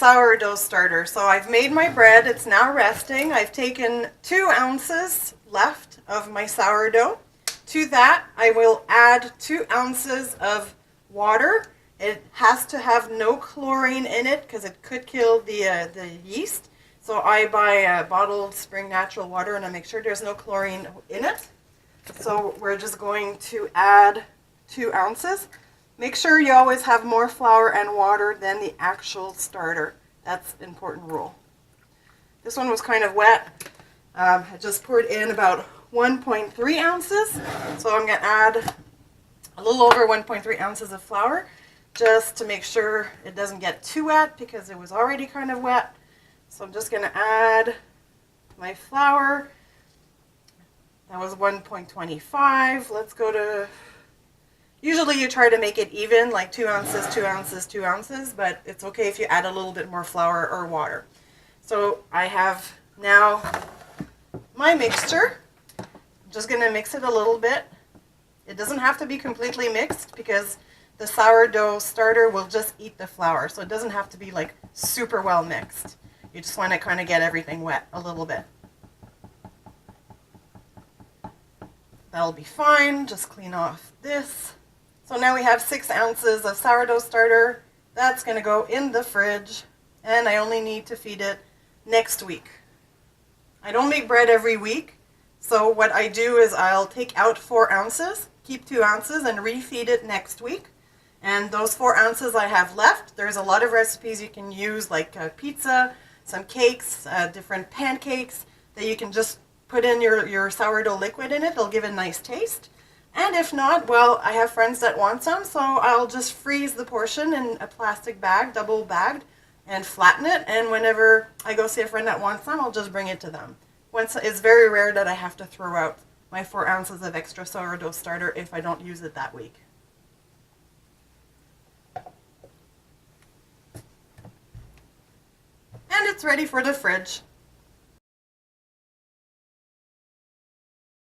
sourdough starter. So I've made my bread. It's now resting. I've taken 2 ounces left of my sourdough. To that, I will add 2 ounces of water. It has to have no chlorine in it because it could kill the yeast. So I buy bottled spring natural water and I make sure there's no chlorine in it. So we're just going to add 2 ounces. Make sure you always have more flour and water than the actual starter. That's an important rule. This one was kind of wet. I just poured in about 1.3 ounces. So I'm going to add a little over 1.3 ounces of flour just to make sure it doesn't get too wet because it was already kind of wet. So I'm just going to add my flour. That was 1.25. Let's go to, usually you try to make it even, like 2 ounces, 2 ounces, 2 ounces, but it's okay if you add a little bit more flour or water. So I have now my mixture. I'm just going to mix it a little bit. It doesn't have to be completely mixed because the sourdough starter will just eat the flour, so it doesn't have to be like super well mixed. You just want to kind of get everything wet a little bit. That'll be fine. Just clean off this. So now we have 6 ounces of sourdough starter. That's going to go in the fridge, and I only need to feed it next week. I don't make bread every week, so what I do is I'll take out 4 ounces, keep 2 ounces, and refeed it next week. And those 4 ounces I have left, there's a lot of recipes you can use, like pizza, some cakes, different pancakes, that you can just put in your sourdough liquid in it. It'll give a nice taste. And if not, well, I have friends that want some, so I'll just freeze the portion in a plastic bag, double bagged, and flatten it. And whenever I go see a friend that wants some, I'll just bring it to them. It's very rare that I have to throw out my 4 ounces of extra sourdough starter if I don't use it that week. And it's ready for the fridge.